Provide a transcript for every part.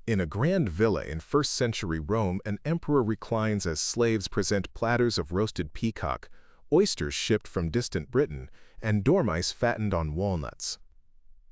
In a grand villa in first-century Rome, an emperor reclines as slaves present platters of roasted peacock, oysters shipped from distant Britain, and dormice fattened on walnuts.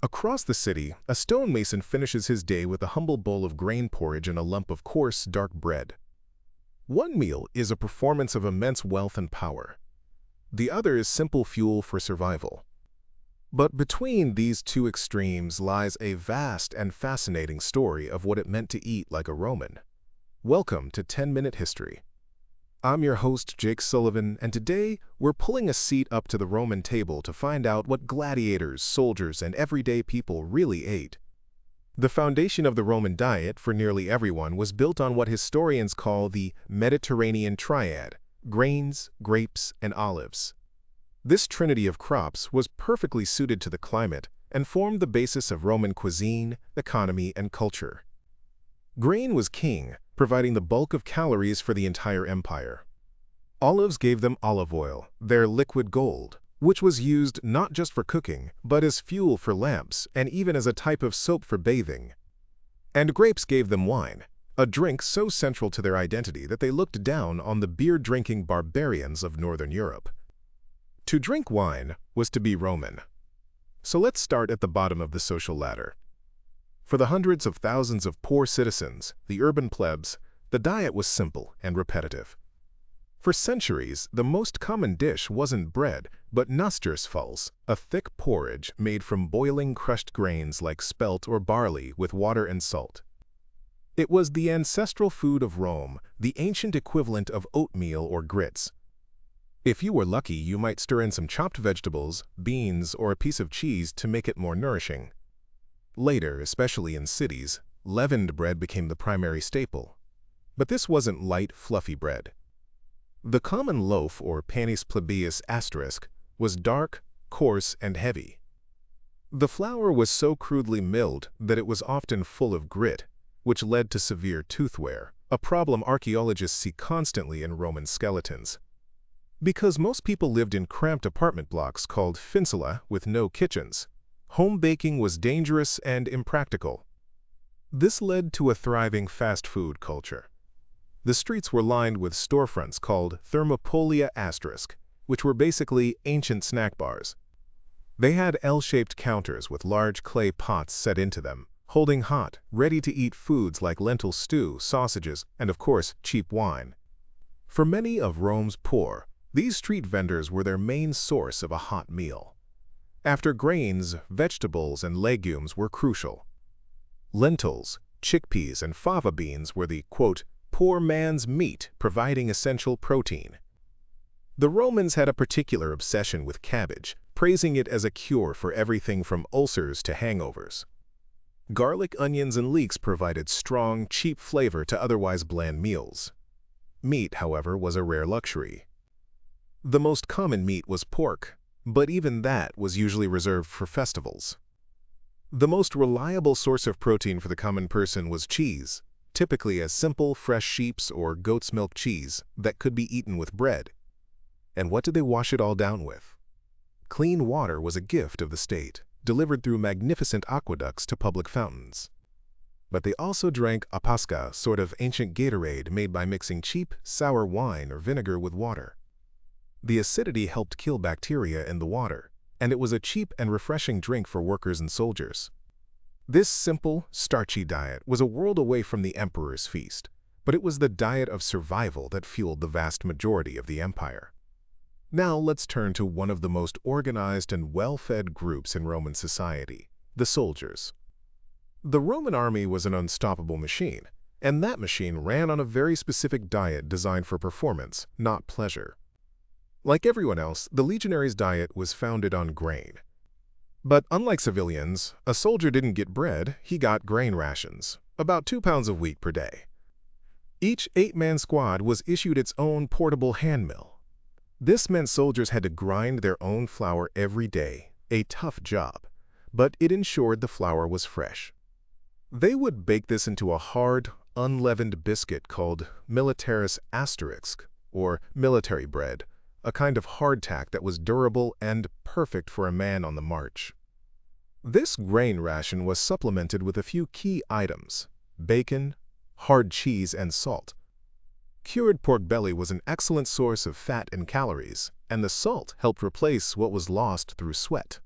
Across the city, a stonemason finishes his day with a humble bowl of grain porridge and a lump of coarse, dark bread. One meal is a performance of immense wealth and power. The other is simple fuel for survival. But between these two extremes lies a vast and fascinating story of what it meant to eat like a Roman. Welcome to 10-Minute History. I'm your host, Jake Sullivan, and today we're pulling a seat up to the Roman table to find out what gladiators, soldiers, and everyday people really ate. The foundation of the Roman diet for nearly everyone was built on what historians call the Mediterranean Triad: grains, grapes, and olives. This trinity of crops was perfectly suited to the climate and formed the basis of Roman cuisine, economy, and culture. Grain was king, providing the bulk of calories for the entire empire. Olives gave them olive oil, their liquid gold, which was used not just for cooking, but as fuel for lamps and even as a type of soap for bathing. And grapes gave them wine, a drink so central to their identity that they looked down on the beer-drinking barbarians of Northern Europe. To drink wine was to be Roman. So let's start at the bottom of the social ladder. For the hundreds of thousands of poor citizens, the urban plebs, the diet was simple and repetitive. For centuries, the most common dish wasn't bread, but nasturtiums, a thick porridge made from boiling crushed grains like spelt or barley with water and salt. It was the ancestral food of Rome, the ancient equivalent of oatmeal or grits. If you were lucky, you might stir in some chopped vegetables, beans, or a piece of cheese to make it more nourishing. Later, especially in cities, leavened bread became the primary staple. But this wasn't light, fluffy bread. The common loaf, or panis plebeius asterisk, was dark, coarse, and heavy. The flour was so crudely milled that it was often full of grit, which led to severe tooth wear, a problem archaeologists see constantly in Roman skeletons. Because most people lived in cramped apartment blocks called finsula with no kitchens, home baking was dangerous and impractical. This led to a thriving fast food culture. The streets were lined with storefronts called thermopolia asterisk, which were basically ancient snack bars. They had L-shaped counters with large clay pots set into them, holding hot, ready-to-eat foods like lentil stew, sausages, and of course, cheap wine. For many of Rome's poor, these street vendors were their main source of a hot meal. After grains, vegetables, and legumes were crucial. Lentils, chickpeas, and fava beans were the, quote, poor man's meat, providing essential protein. The Romans had a particular obsession with cabbage, praising it as a cure for everything from ulcers to hangovers. Garlic, onions, and leeks provided strong, cheap flavor to otherwise bland meals. Meat, however, was a rare luxury. The most common meat was pork, but even that was usually reserved for festivals. The most reliable source of protein for the common person was cheese, typically a simple, fresh sheep's or goat's milk cheese that could be eaten with bread. And what did they wash it all down with? Clean water was a gift of the state, delivered through magnificent aqueducts to public fountains. But they also drank apasca, sort of ancient Gatorade made by mixing cheap, sour wine or vinegar with water. The acidity helped kill bacteria in the water, and it was a cheap and refreshing drink for workers and soldiers. This simple, starchy diet was a world away from the emperor's feast, but it was the diet of survival that fueled the vast majority of the empire. Now let's turn to one of the most organized and well-fed groups in Roman society, the soldiers. The Roman army was an unstoppable machine, and that machine ran on a very specific diet designed for performance, not pleasure. Like everyone else, the legionaries' diet was founded on grain. But unlike civilians, a soldier didn't get bread, he got grain rations, about 2 pounds of wheat per day. Each 8-man squad was issued its own portable hand mill. This meant soldiers had to grind their own flour every day, a tough job, but it ensured the flour was fresh. They would bake this into a hard, unleavened biscuit called militaris asterisk, or military bread, a kind of hardtack that was durable and perfect for a man on the march. This grain ration was supplemented with a few key items: bacon, hard cheese, and salt. Cured pork belly was an excellent source of fat and calories, and the salt helped replace what was lost through sweat.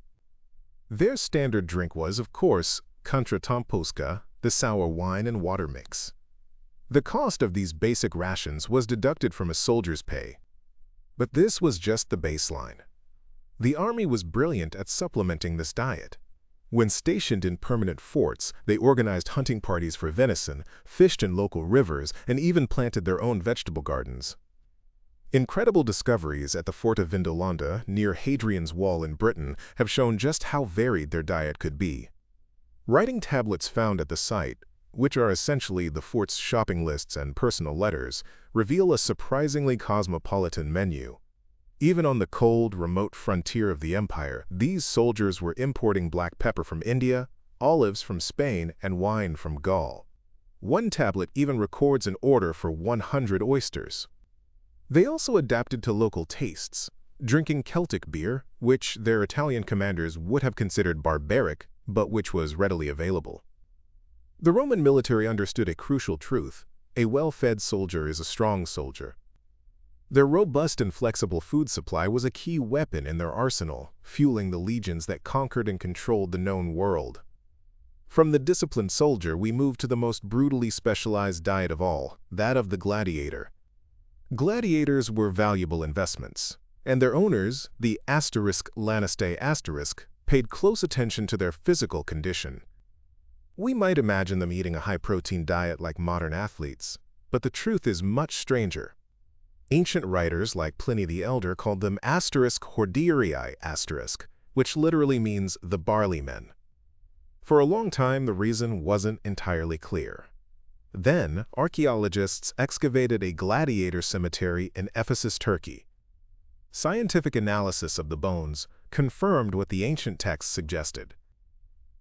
Their standard drink was, of course, kontratomposka, the sour wine and water mix. The cost of these basic rations was deducted from a soldier's pay. But this was just the baseline. The army was brilliant at supplementing this diet. When stationed in permanent forts, they organized hunting parties for venison, fished in local rivers, and even planted their own vegetable gardens. Incredible discoveries at the fort of Vindolanda, near Hadrian's Wall in Britain, have shown just how varied their diet could be. Writing tablets found at the site, which are essentially the fort's shopping lists and personal letters, reveal a surprisingly cosmopolitan menu. Even on the cold, remote frontier of the empire, these soldiers were importing black pepper from India, olives from Spain, and wine from Gaul. One tablet even records an order for 100 oysters. They also adapted to local tastes, drinking Celtic beer, which their Italian commanders would have considered barbaric, but which was readily available. The Roman military understood a crucial truth: a well-fed soldier is a strong soldier. Their robust and flexible food supply was a key weapon in their arsenal, fueling the legions that conquered and controlled the known world. From the disciplined soldier, we move to the most brutally specialized diet of all, that of the gladiator. Gladiators were valuable investments, and their owners, the *Lannister*, paid close attention to their physical condition. We might imagine them eating a high-protein diet like modern athletes, but the truth is much stranger. Ancient writers like Pliny the Elder called them *hordearii*, which literally means the barley men. For a long time, the reason wasn't entirely clear. Then, archaeologists excavated a gladiator cemetery in Ephesus, Turkey. Scientific analysis of the bones confirmed what the ancient texts suggested.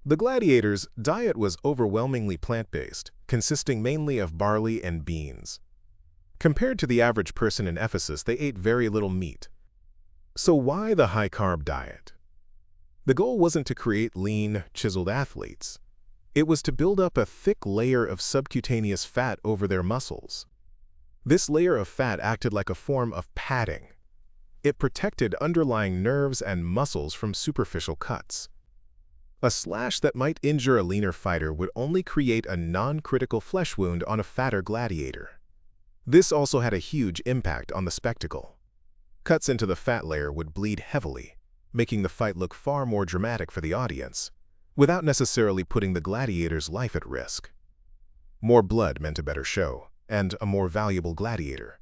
The gladiators' diet was overwhelmingly plant-based, consisting mainly of barley and beans. Compared to the average person in Ephesus, they ate very little meat. So why the high-carb diet? The goal wasn't to create lean, chiseled athletes. It was to build up a thick layer of subcutaneous fat over their muscles. This layer of fat acted like a form of padding. It protected underlying nerves and muscles from superficial cuts. A slash that might injure a leaner fighter would only create a non-critical flesh wound on a fatter gladiator. This also had a huge impact on the spectacle. Cuts into the fat layer would bleed heavily, making the fight look far more dramatic for the audience, without necessarily putting the gladiator's life at risk. More blood meant a better show, and a more valuable gladiator.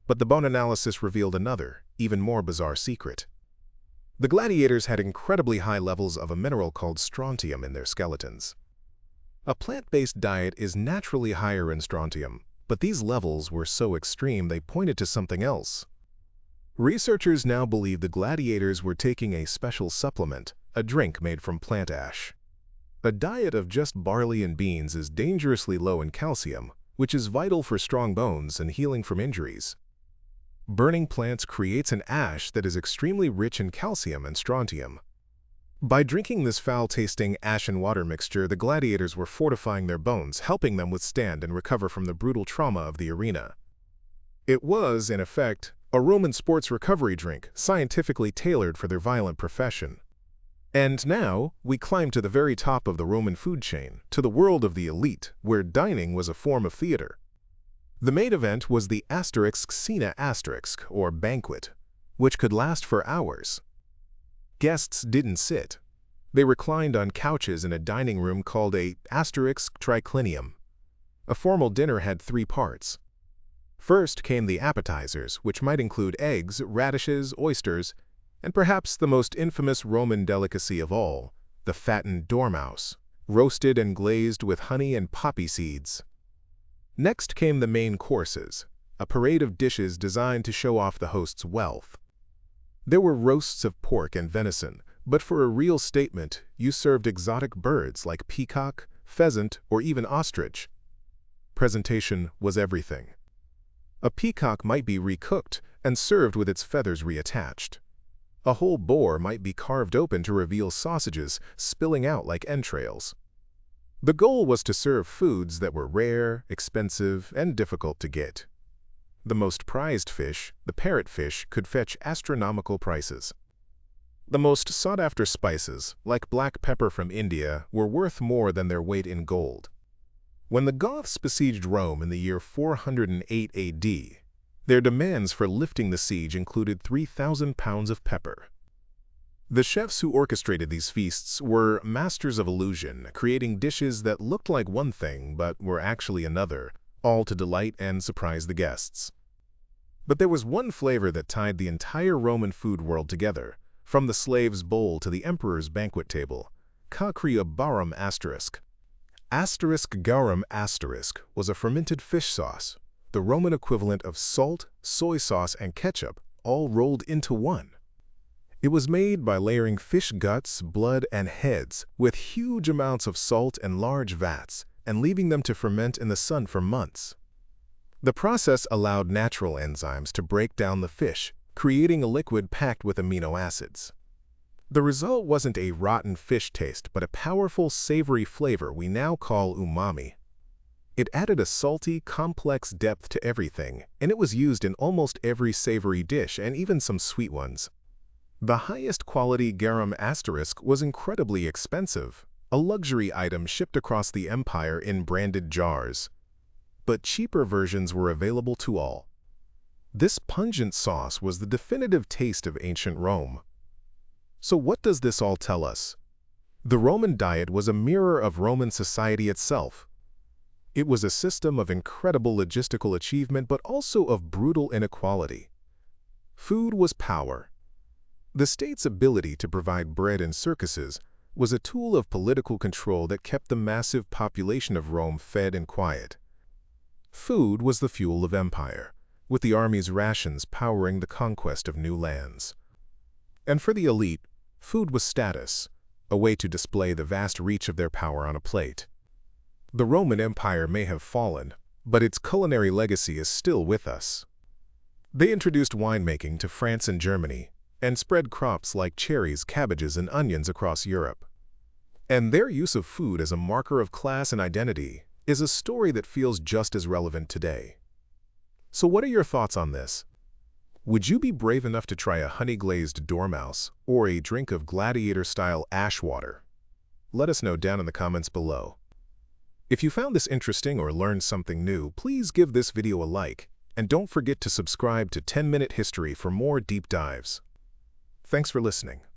But the bone analysis revealed another, even more bizarre secret. The gladiators had incredibly high levels of a mineral called strontium in their skeletons. A plant-based diet is naturally higher in strontium, but these levels were so extreme they pointed to something else. Researchers now believe the gladiators were taking a special supplement, a drink made from plant ash. A diet of just barley and beans is dangerously low in calcium, which is vital for strong bones and healing from injuries. Burning plants creates an ash that is extremely rich in calcium and strontium. By drinking this foul-tasting ash and water mixture, the gladiators were fortifying their bones, helping them withstand and recover from the brutal trauma of the arena. It was, in effect, a Roman sports recovery drink, scientifically tailored for their violent profession. And now, we climb to the very top of the Roman food chain, to the world of the elite, where dining was a form of theater. The main event was the *Cena*, or banquet, which could last for hours. Guests didn't sit. They reclined on couches in a dining room called a *triclinium. A formal dinner had 3 parts. First came the appetizers, which might include eggs, radishes, oysters, and perhaps the most infamous Roman delicacy of all, the fattened dormouse, roasted and glazed with honey and poppy seeds. Next came the main courses, a parade of dishes designed to show off the host's wealth. There were roasts of pork and venison, but for a real statement, you served exotic birds like peacock, pheasant, or even ostrich. Presentation was everything. A peacock might be recooked and served with its feathers reattached. A whole boar might be carved open to reveal sausages spilling out like entrails. The goal was to serve foods that were rare, expensive, and difficult to get. The most prized fish, the parrotfish, could fetch astronomical prices. The most sought-after spices, like black pepper from India, were worth more than their weight in gold. When the Goths besieged Rome in the year 408 AD, their demands for lifting the siege included 3,000 pounds of pepper. The chefs who orchestrated these feasts were masters of illusion, creating dishes that looked like one thing but were actually another, all to delight and surprise the guests. But there was one flavor that tied the entire Roman food world together, from the slave's bowl to the emperor's banquet table: Garum asterisk. Garum asterisk was a fermented fish sauce, the Roman equivalent of salt, soy sauce, and ketchup, all rolled into one. It was made by layering fish guts, blood, and heads with huge amounts of salt and large vats, and leaving them to ferment in the sun for months. The process allowed natural enzymes to break down the fish, creating a liquid packed with amino acids. The result wasn't a rotten fish taste, but a powerful, savory flavor we now call umami. It added a salty, complex depth to everything, and it was used in almost every savory dish and even some sweet ones. The highest quality garum asterisk was incredibly expensive, a luxury item shipped across the empire in branded jars. But cheaper versions were available to all. This pungent sauce was the definitive taste of ancient Rome. So what does this all tell us? The Roman diet was a mirror of Roman society itself. It was a system of incredible logistical achievement, but also of brutal inequality. Food was power. The state's ability to provide bread and circuses was a tool of political control that kept the massive population of Rome fed and quiet. Food was the fuel of empire, with the army's rations powering the conquest of new lands. And for the elite, food was status, a way to display the vast reach of their power on a plate. The Roman Empire may have fallen, but its culinary legacy is still with us. They introduced winemaking to France and Germany, and spread crops like cherries, cabbages, and onions across Europe. And their use of food as a marker of class and identity is a story that feels just as relevant today. So what are your thoughts on this? Would you be brave enough to try a honey-glazed dormouse or a drink of Gladiator-style ash water? Let us know down in the comments below. If you found this interesting or learned something new, please give this video a like, and don't forget to subscribe to 10-Minute History for more deep dives. Thanks for listening.